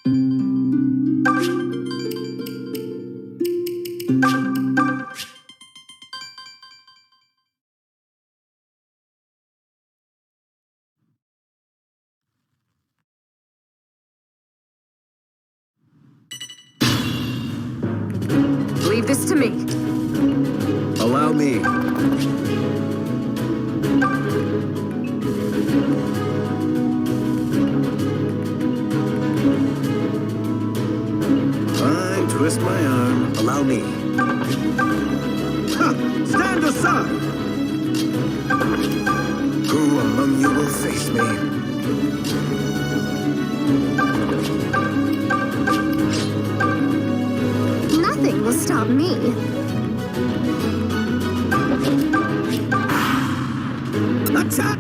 Leave this to me. Allow me. Fine, twist my arm. Allow me. Ha! Stand aside! Who among you will face me? Nothing will stop me. Attack!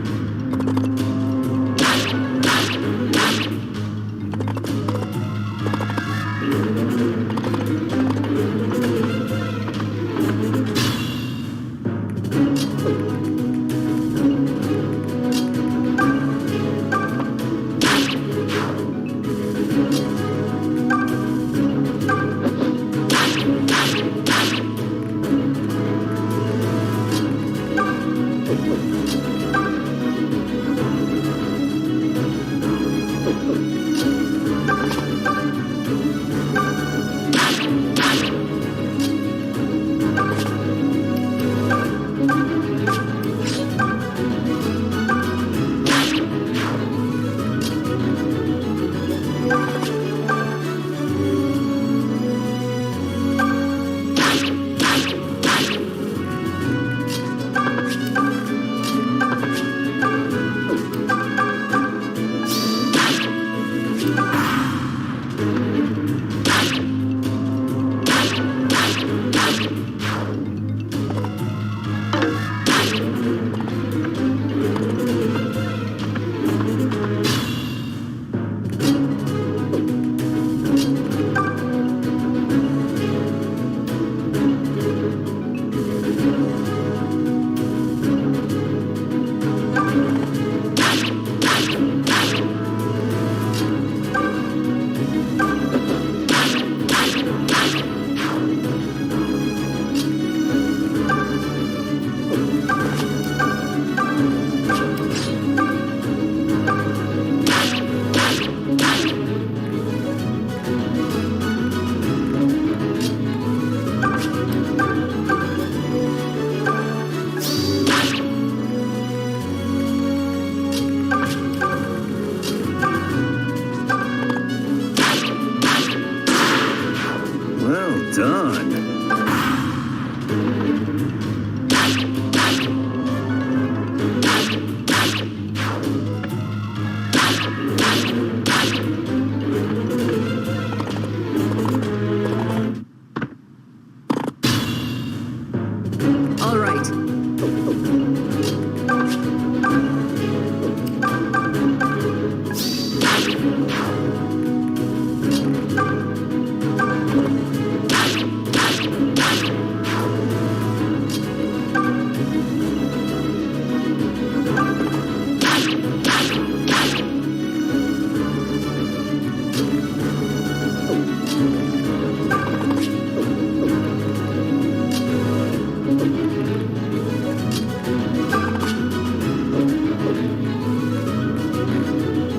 Well done. All right.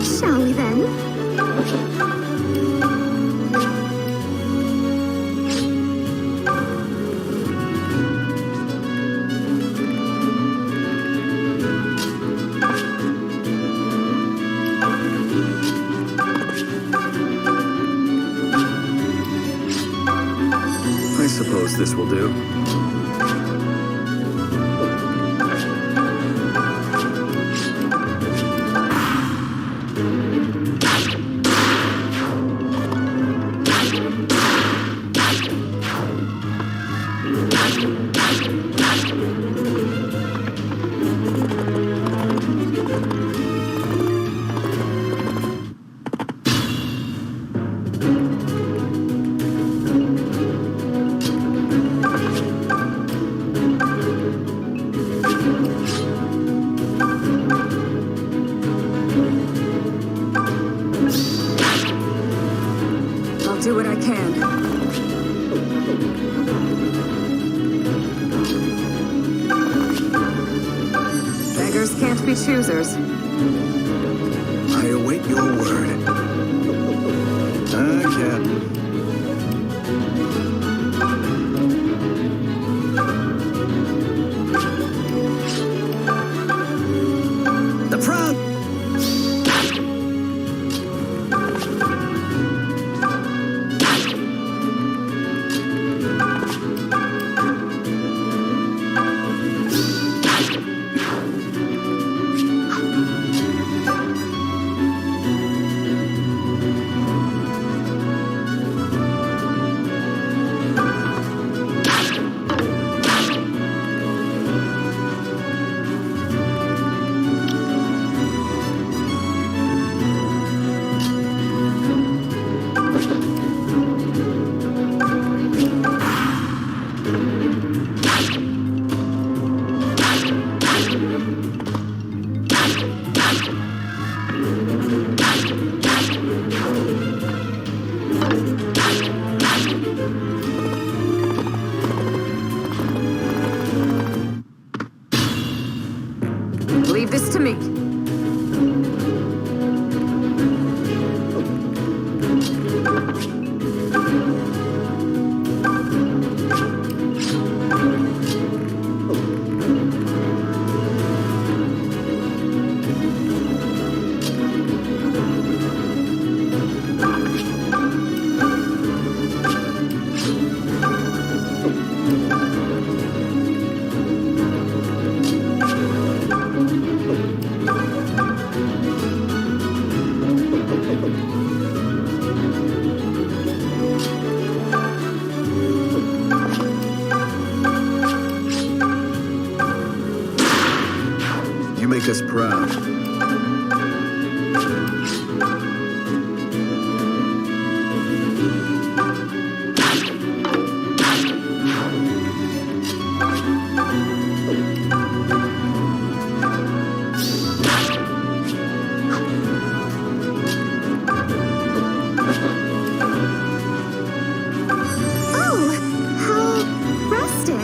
Shall we then? I suppose this will do. do what I can. Beggars can't be choosers. I await your word. Captain. The proud. Leave this to me. You make us proud. Oh, how rustic.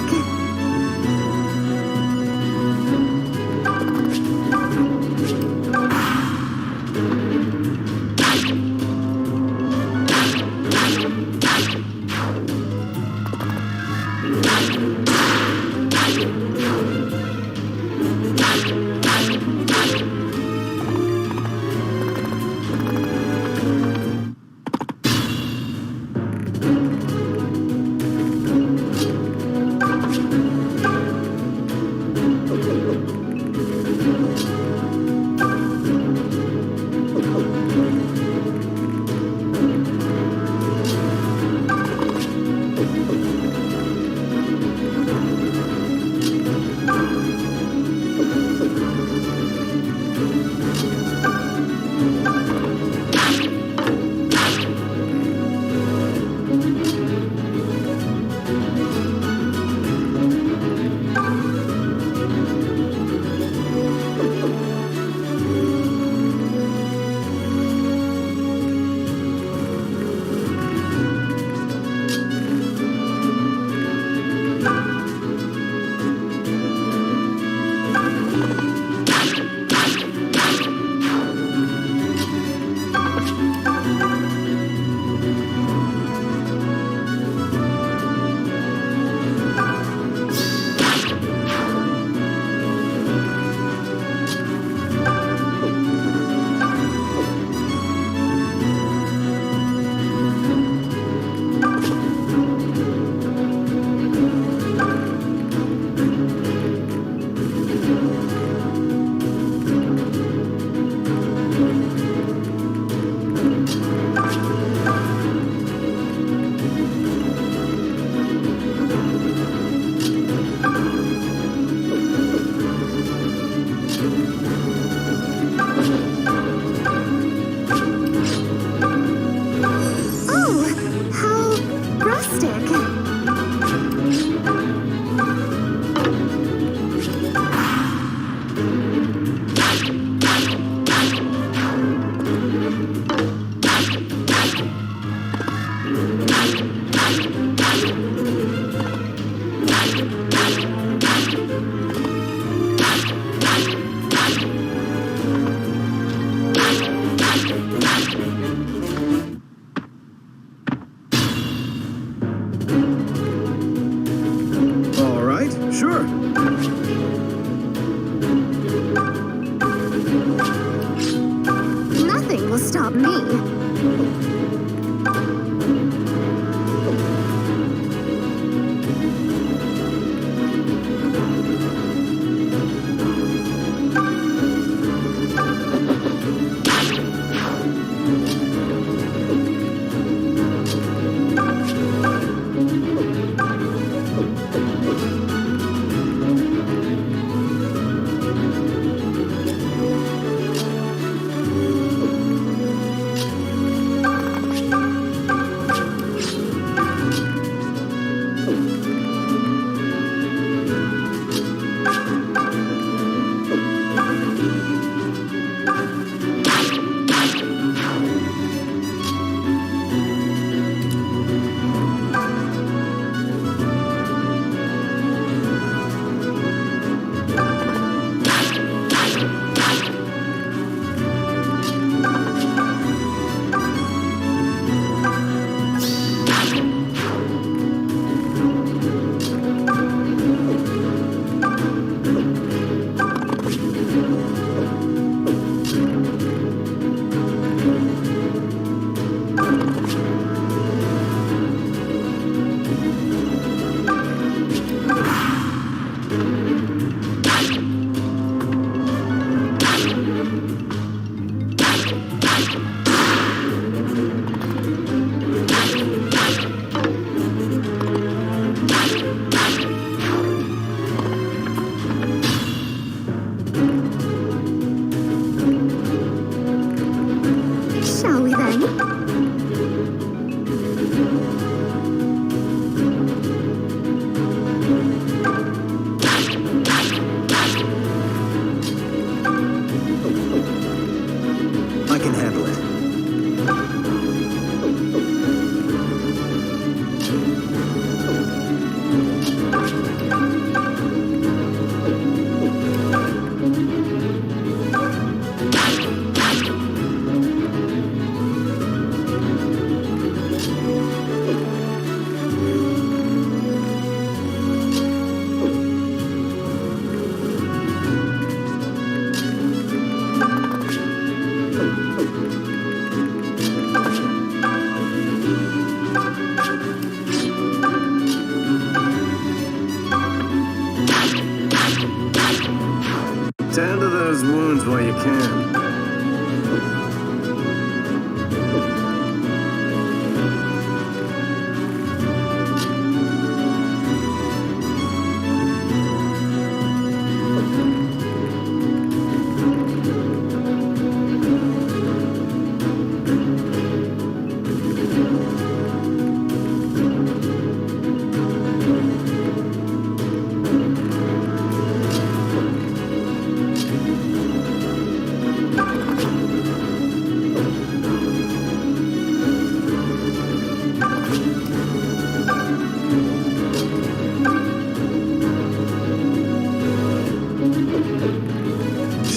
while you can.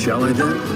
Shall I then?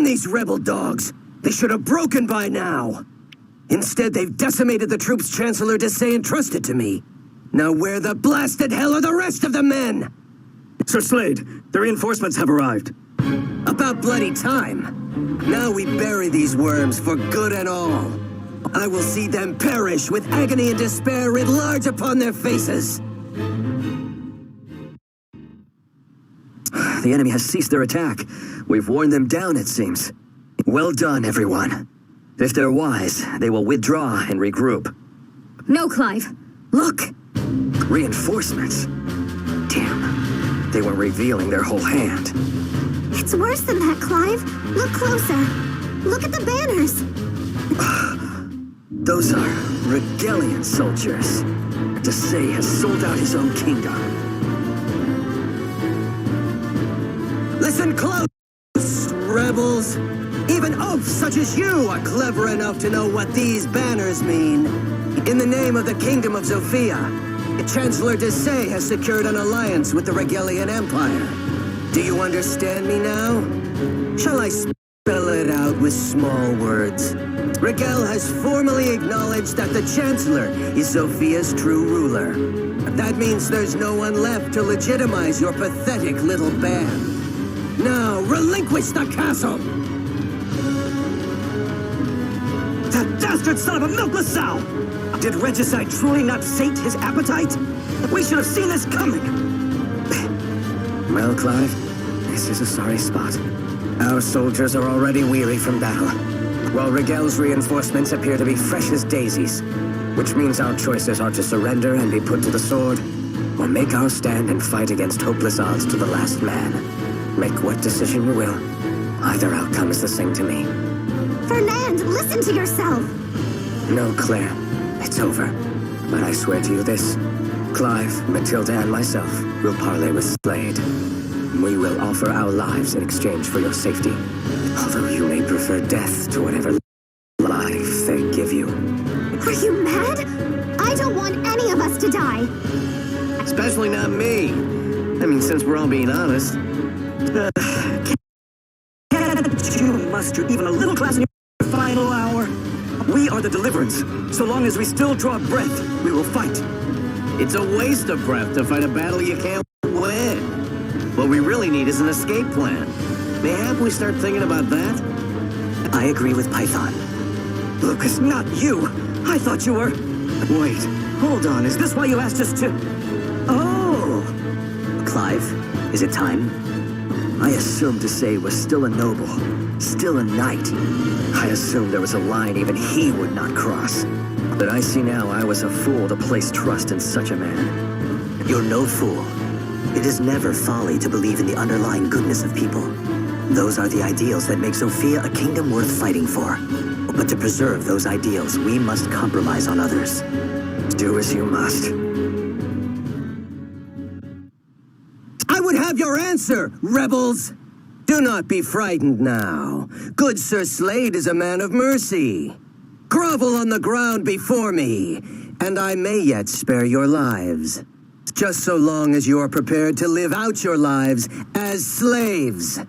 These rebel dogs! They should have broken by now! Instead, they've decimated the troops Chancellor Desai entrusted to me. Now where the blasted hell are the rest of the men? Sir Slade, the reinforcements have arrived. About bloody time. Now we bury these worms for good and all. I will see them perish with agony and despair writ large upon their faces. The enemy has ceased their attack. We've worn them down, it seems. Well done, everyone. If they're wise, they will withdraw and regroup. No, Clive. Look! Reinforcements? Damn. They were revealing their whole hand. It's worse than that, Clive. Look closer. Look at the banners. Those are Regalian soldiers. Desai has sold out his own kingdom. Listen close, rebels. Even oafs such as you are clever enough to know what these banners mean. In the name of the Kingdom of Zofia, Chancellor Desai has secured an alliance with the Regalian Empire. Do you understand me now? Shall I spell it out with small words? Regel has formally acknowledged that the Chancellor is Zofia's true ruler. That means there's no one left to legitimize your pathetic little band. Now, relinquish the castle! That dastard son of a milkless sow! Did Regicide truly not sate his appetite? We should have seen this coming! Well, Clive, this is a sorry spot. Our soldiers are already weary from battle, while Regel's reinforcements appear to be fresh as daisies, which means our choices are to surrender and be put to the sword, or make our stand and fight against hopeless odds to the last man. Make what decision you will. Either outcome is the same to me. Fernand, listen to yourself. No, Claire. It's over. But I swear to you this. Clive, Matilda, and myself will parley with Slade. We will offer our lives in exchange for your safety. Although you may prefer death to whatever life they give you. Are you mad? I don't want any of us to die. Especially not me. I mean, since we're all being honest. Can't you muster even a little class in your final hour? We are the Deliverance. So long as we still draw breath, we will fight. It's a waste of breath to fight a battle you can't win. What we really need is an escape plan. Mayhap we start thinking about that? I agree with Python. Lucas, not you! I thought you were... Wait, hold on, is this why you asked us to... Oh! Clive, is it time? I assumed Desai was still a noble, still a knight. I assumed there was a line even he would not cross. But I see now I was a fool to place trust in such a man. You're no fool. It is never folly to believe in the underlying goodness of people. Those are the ideals that make Zofia a kingdom worth fighting for. But to preserve those ideals, we must compromise on others. Do as you must. I would have your answer, rebels! Do not be frightened now. Good Sir Slade is a man of mercy. Grovel on the ground before me, and I may yet spare your lives. Just so long as you are prepared to live out your lives as slaves.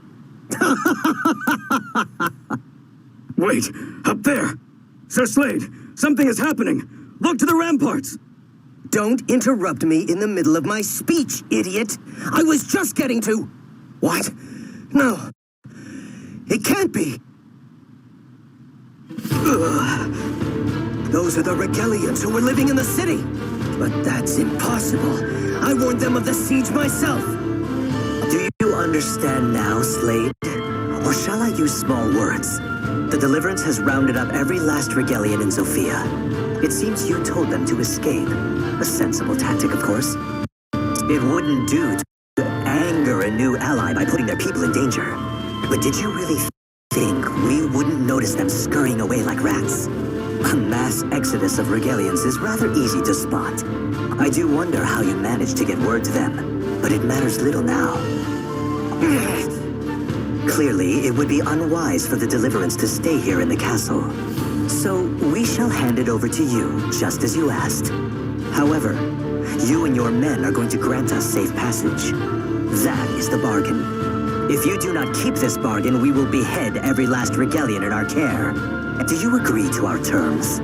Wait, up there! Sir Slade, something is happening! Look to the ramparts! Don't interrupt me in the middle of my speech, idiot! I was just getting to... What? No. It can't be. Ugh. Those are the Regalians who were living in the city. But that's impossible. I warned them of the siege myself. Do you understand now, Slade? Or shall I use small words? The Deliverance has rounded up every last Regalian in Zofia. It seems you told them to escape. A sensible tactic, of course. It wouldn't do to anger a new ally by putting their people in danger. But did you really think we wouldn't notice them scurrying away like rats? A mass exodus of Regalians is rather easy to spot. I do wonder how you managed to get word to them, but it matters little now. Clearly, it would be unwise for the Deliverance to stay here in the castle. So, we shall hand it over to you, just as you asked. However, you and your men are going to grant us safe passage. That is the bargain. If you do not keep this bargain, we will behead every last Regalian in our care. Do you agree to our terms?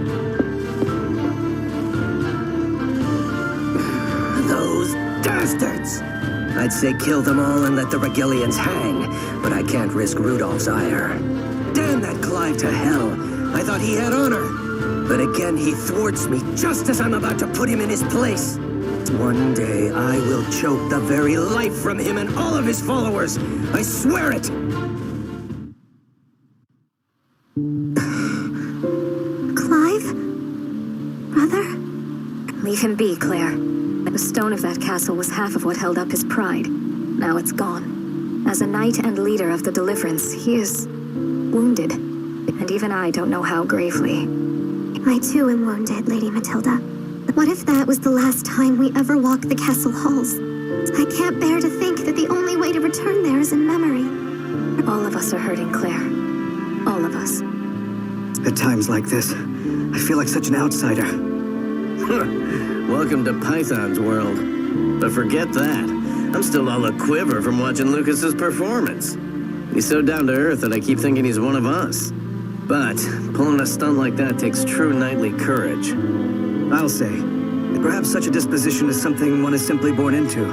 Those bastards! I'd say kill them all and let the Regalians hang, but I can't risk Rudolph's ire. Damn that Clive to hell! I thought he had honor. But again, he thwarts me just as I'm about to put him in his place. One day, I will choke the very life from him and all of his followers. I swear it! Clive? Brother? Leave him be, Claire. The stone of that castle was half of what held up his pride. Now it's gone. As a knight and leader of the Deliverance, he is wounded. And even I don't know how gravely. I too am wounded, Lady Matilda. What if that was the last time we ever walk the castle halls? I can't bear to think that the only way to return there is in memory. All of us are hurting, Claire. All of us. At times like this, I feel like such an outsider. Welcome to Python's world. But forget that. I'm still all a quiver from watching Lucas's performance. He's so down to earth that I keep thinking he's one of us. But pulling a stunt like that takes true knightly courage. I'll say, perhaps such a disposition is something one is simply born into.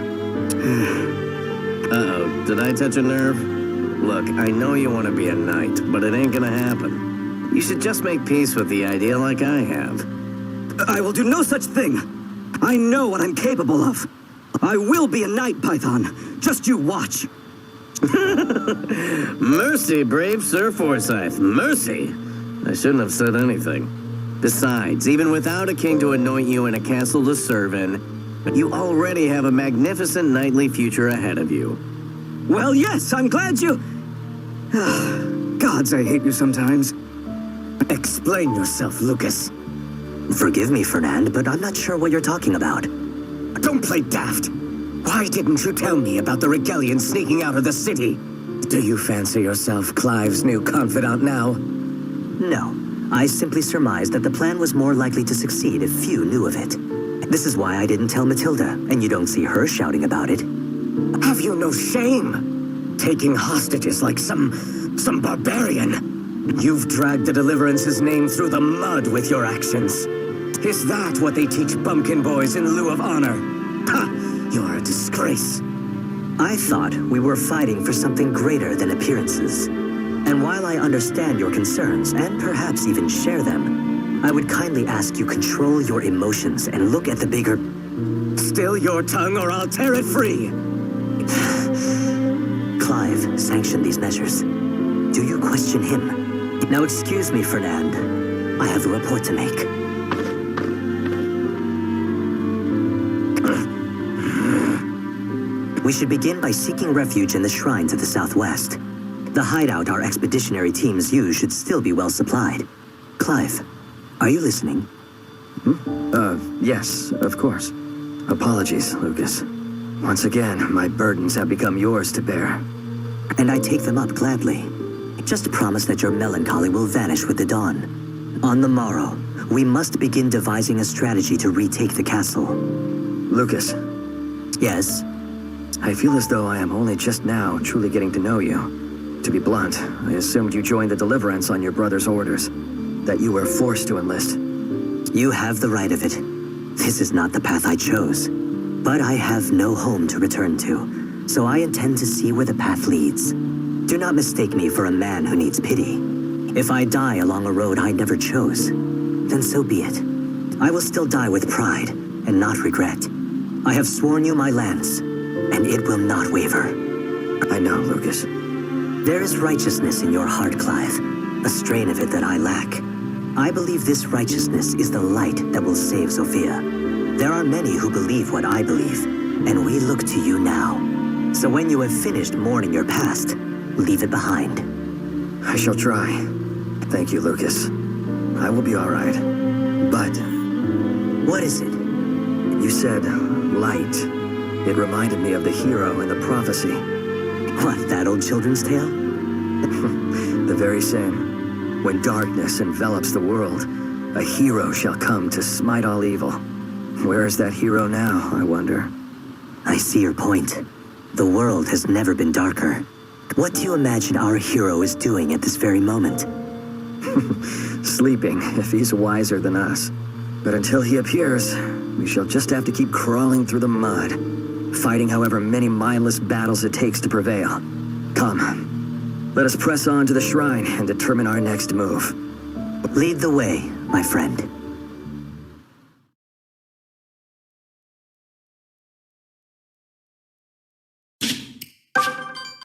Uh-oh, did I touch a nerve? Look, I know you want to be a knight, but it ain't gonna happen. You should just make peace with the idea like I have. I will do no such thing. I know what I'm capable of. I will be a knight, Python. Just you watch. Mercy, brave Sir Forsyth, mercy! I shouldn't have said anything. Besides, even without a king to anoint you and a castle to serve in, you already have a magnificent knightly future ahead of you. Well, yes, I'm glad you... Gods, I hate you sometimes. Explain yourself, Lucas. Forgive me, Fernand, but I'm not sure what you're talking about. Don't play daft. Why didn't you tell me about the Regalians sneaking out of the city? Do you fancy yourself Clive's new confidant now? No. I simply surmised that the plan was more likely to succeed if few knew of it. This is why I didn't tell Matilda, and you don't see her shouting about it. Have you no shame? Taking hostages like some barbarian. You've dragged the Deliverance's name through the mud with your actions. Is that what they teach bumpkin boys in lieu of honor? Ha! You're a disgrace. I thought we were fighting for something greater than appearances. And while I understand your concerns, and perhaps even share them, I would kindly ask you control your emotions and look at the bigger... Still your tongue or I'll tear it free! Clive sanctioned these measures. Do you question him? Now excuse me, Fernand. I have a report to make. We should begin by seeking refuge in the shrine to the southwest. The hideout our expeditionary teams use should still be well supplied. Clive, are you listening? Yes, of course. Apologies, Lucas. Once again, my burdens have become yours to bear. And I take them up gladly. Just promise that your melancholy will vanish with the dawn. On the morrow, we must begin devising a strategy to retake the castle. Lucas, Yes? I feel as though I am only just now truly getting to know you. To be blunt, I assumed you joined the Deliverance on your brother's orders. That you were forced to enlist. You have the right of it. This is not the path I chose. But I have no home to return to, so I intend to see where the path leads. Do not mistake me for a man who needs pity. If I die along a road I never chose, then so be it. I will still die with pride and not regret. I have sworn you my lands, and it will not waver. I know, Lucas. There is righteousness in your heart, Clive, a strain of it that I lack. I believe this righteousness is the light that will save Zofia. There are many who believe what I believe, and we look to you now. So when you have finished mourning your past, leave it behind. I shall try. Thank you, Lucas. I will be all right. But What is it? you said light. It reminded me of the hero in the prophecy. What, that old children's tale? The very same. When darkness envelops the world, a hero shall come to smite all evil. Where is that hero now, I wonder? I see your point. The world has never been darker. What do you imagine our hero is doing at this very moment? Sleeping, if he's wiser than us. But until he appears, we shall just have to keep crawling through the mud, fighting however many mindless battles it takes to prevail. Come, let us press on to the shrine and determine our next move. Lead the way, my friend.